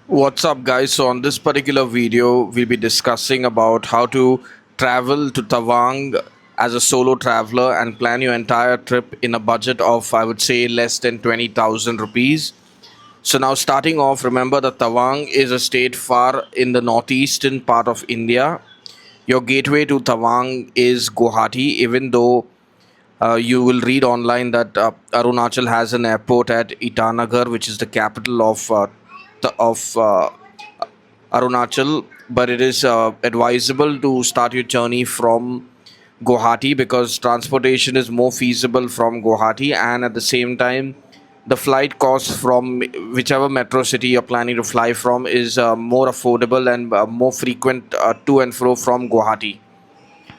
What's up, guys? So on this particular video we'll be discussing about how to travel to Tawang as a solo traveler and plan your entire trip in a budget of, I would say, less than 20,000 rupees. So now, starting off, remember that Tawang is a state far in the northeastern part of India. Your gateway to Tawang is Guwahati, even though you will read online that Arunachal has an airport at Itanagar, which is the capital of Arunachal. But it is advisable to start your journey from Guwahati because transportation is more feasible from Guwahati, and at the same time, the flight cost from whichever metro city you're planning to fly from is more affordable and more frequent to and fro from Guwahati.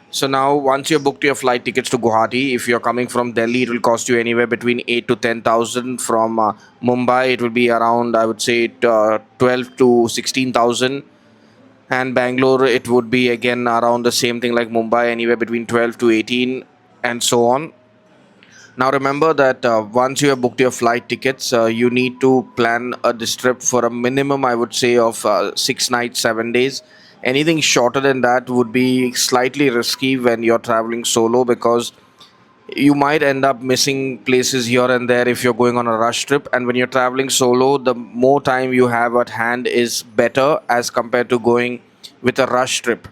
So now, once you booked your flight tickets to Guwahati, if you're coming from Delhi, it will cost you anywhere between 8 to 10,000. From Mumbai, it will be around, I would say, 12 to 16,000. And Bangalore, it would be again around the same thing like Mumbai, anywhere between 12 to 18, and so on. Now remember that once you have booked your flight tickets, you need to plan this trip for a minimum, I would say, of 6 nights, 7 days. Anything shorter than that would be slightly risky when you're traveling solo because you might end up missing places here and there if you're going on a rush trip. And when you're traveling solo, the more time you have at hand is better as compared to going with a rush trip.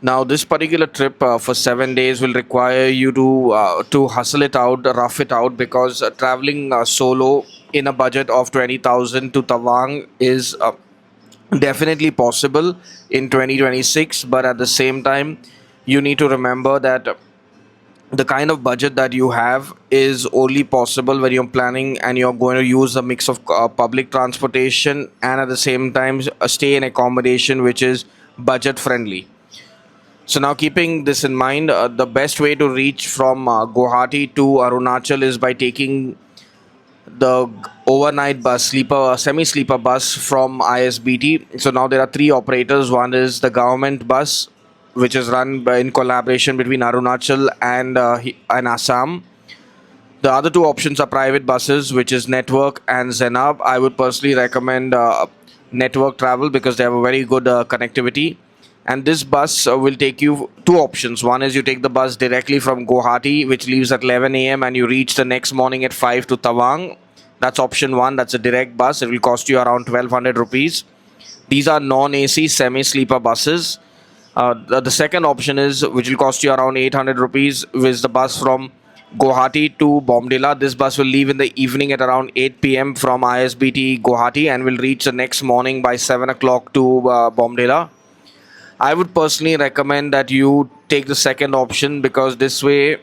Now, this particular trip for 7 days will require you to hustle it out, rough it out, because traveling solo in a budget of 20,000 to Tawang is definitely possible in 2026. But at the same time, you need to remember that the kind of budget that you have is only possible when you're planning and you're going to use a mix of public transportation and at the same time stay in accommodation which is budget friendly. So now, keeping this in mind, the best way to reach from Guwahati to Arunachal is by taking the overnight bus, sleeper, semi-sleeper bus from ISBT. So now there are three operators. One is the government bus, which is run in collaboration between Arunachal and Assam. The other two options are private buses, which is Network and Zenab. I would personally recommend Network travel because they have a very good connectivity. And this bus will take you two options. One is you take the bus directly from Guwahati, which leaves at 11 a.m. and you reach the next morning at 5 to Tawang. That's option one. That's a direct bus. It will cost you around 1,200 rupees. These are non-AC semi-sleeper buses. The second option is which will cost you around 800 rupees, is the bus from Guwahati to Bomdila. This bus will leave in the evening at around 8 p.m. from ISBT Guwahati and will reach the next morning by 7 o'clock to Bomdila. I would personally recommend that you take the second option because this way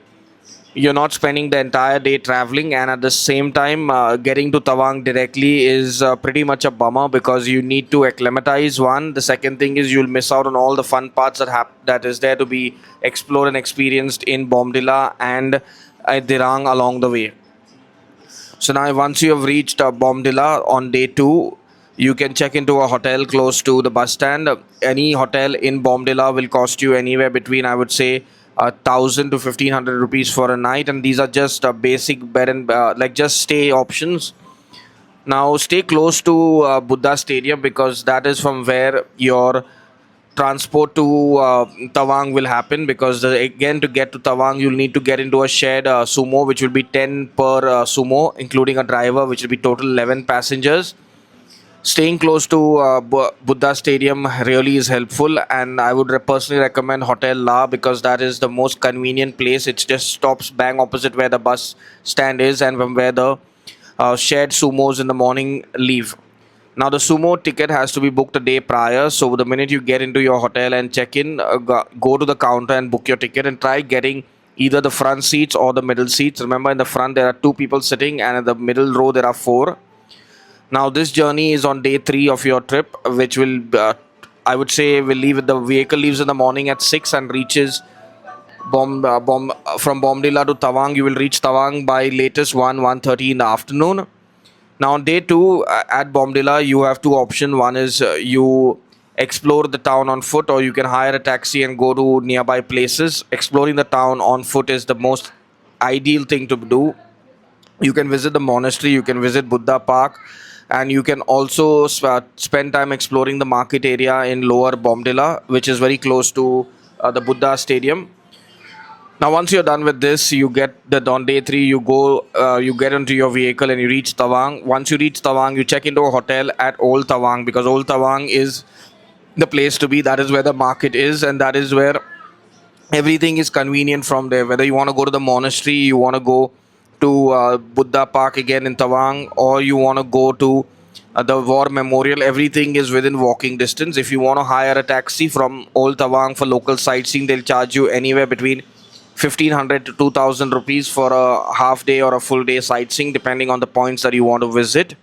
you're not spending the entire day traveling, and at the same time getting to Tawang directly is pretty much a bummer because you need to acclimatize. One, the second thing is you'll miss out on all the fun parts that is there to be explored and experienced in Bomdila and Dirang along the way. So now, once you have reached Bomdila on day two, you can check into a hotel close to the bus stand. Any hotel in Bomdila will cost you anywhere between, I would say, 1,000 to 1,500 rupees for a night, and these are just basic bed and like just stay options. Now, stay close to Buddha Stadium because that is from where your transport to Tawang will happen. Because again, to get to Tawang, you'll need to get into a shared sumo, which will be 10 per sumo, including a driver, which will be total 11 passengers. Staying close to Buddha Stadium really is helpful, and I would personally recommend Hotel La because that is the most convenient place. It just stops bang opposite where the bus stand is and from where the shared sumos in the morning leave. Now, the sumo ticket has to be booked a day prior. So, the minute you get into your hotel and check in, go to the counter and book your ticket and try getting either the front seats or the middle seats. Remember, in the front there are two people sitting, and in the middle row there are four. Now, this journey is on day three of your trip, which will, I would say, will leave. The vehicle leaves in the morning at 6 and reaches from Bomdila to Tawang. You will reach Tawang by latest 1:30 in the afternoon. Now, on day two at Bomdila, you have two options. One is you explore the town on foot, or you can hire a taxi and go to nearby places. Exploring the town on foot is the most ideal thing to do. You can visit the monastery, you can visit Buddha Park, And you can also spend time exploring the market area in lower Bomdila, which is very close to the Buddha Stadium. Now, once you're done with this, you get that on day three, you get into your vehicle and you reach Tawang. Once you reach Tawang, you check into a hotel at Old Tawang, because Old Tawang is the place to be. That is where the market is, and that is where everything is convenient from there. Whether you want to go to the monastery, you want to go to Buddha Park again in Tawang, or you want to go to the War Memorial, everything is within walking distance. If you want to hire a taxi from Old Tawang for local sightseeing, they'll charge you anywhere between 1500 to 2000 rupees for a half day or a full day sightseeing, depending on the points that you want to visit.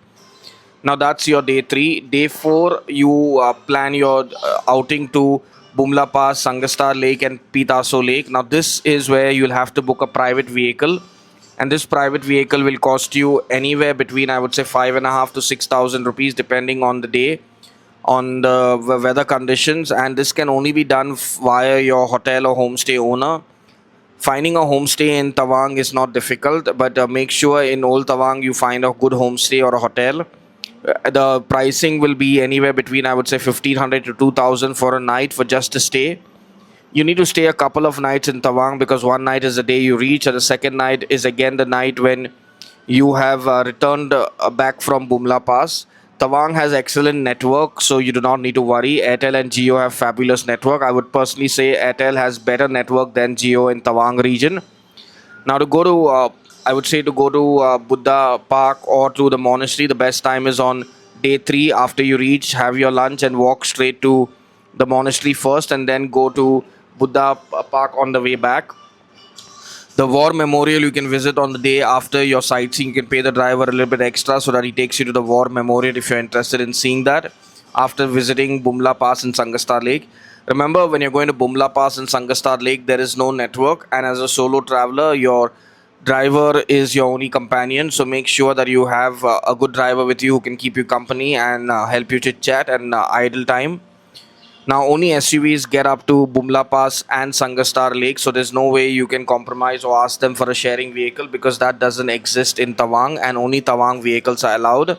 Now that's your day three. Day four, you plan your outing to Bumla Pass, Sangastar Lake, and Pitaso Lake. Now this is where you'll have to book a private vehicle, and this private vehicle will cost you anywhere between, I would say, 5.5 to 6,000 rupees, depending on the day, on the weather conditions, and this can only be done via your hotel or homestay owner. Finding a homestay in Tawang is not difficult, but make sure in Old Tawang you find a good homestay or a hotel. The pricing will be anywhere between, I would say, 1500 to 2000 for a night for just a stay. You need to stay a couple of nights in Tawang, because one night is the day you reach, and the second night is again the night when you have returned back from Bumla Pass. Tawang has excellent network, so you do not need to worry. Airtel and Jio have fabulous network. I would personally say Airtel has better network than Jio in Tawang region. Now to go to, I would say to go to Buddha Park or to the monastery, the best time is on day three. After you reach, have your lunch and walk straight to the monastery first, and then go to Buddha Park on the way back. The War Memorial you can visit on the day after your sightseeing. You can pay the driver a little bit extra so that he takes you to the War Memorial if you're interested in seeing that after visiting Bumla Pass and Sangastar Lake. Remember, when you're going to Bumla Pass and Sangastar Lake, there is no network, and as a solo traveler, your driver is your only companion. So make sure that you have a good driver with you who can keep you company and help you chit chat and idle time. Now, only SUVs get up to Bumla Pass and Sangastar Lake, so there's no way you can compromise or ask them for a sharing vehicle, because that doesn't exist in Tawang, and only Tawang vehicles are allowed.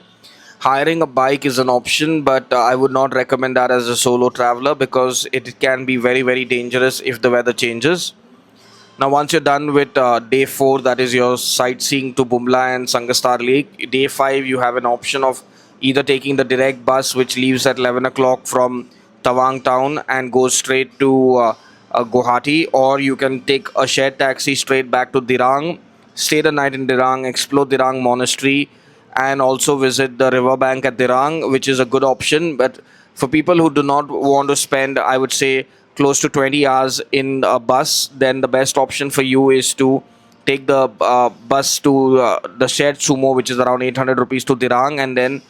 Hiring a bike is an option, but I would not recommend that as a solo traveler, because it can be very, very dangerous if the weather changes. Now, once you're done with day 4, that is your sightseeing to Bumla and Sangastar Lake, day 5, you have an option of either taking the direct bus, which leaves at 11 o'clock from Tawang town and goes straight to Guwahati, or you can take a shared taxi straight back to Dirang, stay the night in Dirang, explore Dirang Monastery, and also visit the riverbank at Dirang, which is a good option. But for people who do not want to spend, I would say, close to 20 hours in a bus, then the best option for you is to take the bus to the shared sumo, which is around 800 rupees to Dirang, and then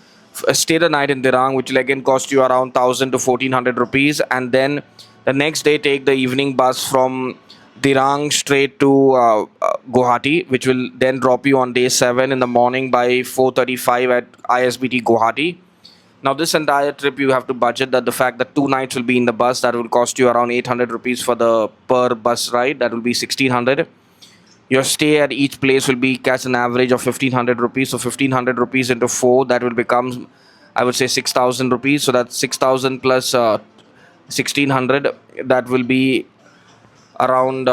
stay the night in Dirang, which will again cost you around 1000 to 1400 rupees, and then the next day take the evening bus from Dirang straight to Guwahati, which will then drop you on day 7 in the morning by 4:35 at ISBT Guwahati. Now this entire trip you have to budget that the fact that 2 nights will be in the bus, that will cost you around 800 rupees for the per bus ride, that will be 1600. Your stay at each place will be catch an average of 1500 rupees. So 1500 rupees into 4, that will become, I would say, 6000 rupees. So that's 6000 plus 1600. That will be around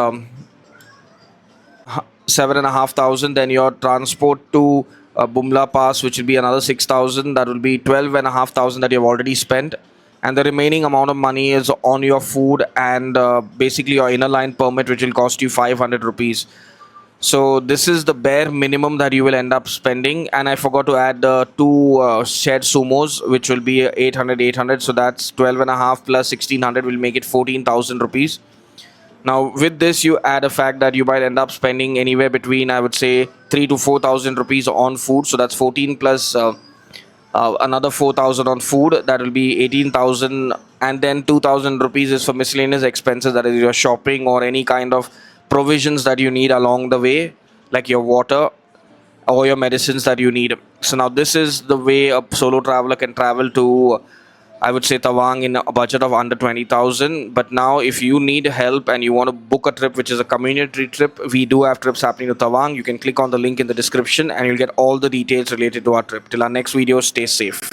7500. Then your transport to Bumla Pass, which will be another 6000. That will be 12,500 that you have already spent. And the remaining amount of money is on your food and basically your inner line permit, which will cost you 500 rupees. So this is the bare minimum that you will end up spending. And I forgot to add the 2 shared sumos, which will be 800. So that's 12.5 plus 1600 will make it 14,000 rupees. Now with this, you add a fact that you might end up spending anywhere between, I would say, 3 to 4,000 rupees on food. So that's 14 plus another 4,000 on food. That will be 18,000, and then 2,000 rupees is for miscellaneous expenses, that is your shopping or any kind of provisions that you need along the way, like your water or your medicines that you need. So now this is the way a solo traveler can travel to I would say Tawang in a budget of under 20,000. But now, if you need help and you want to book a trip, which is a community trip, we do have trips happening to Tawang. You can click on the link in the description and you'll get all the details related to our trip. Till our next video, stay safe.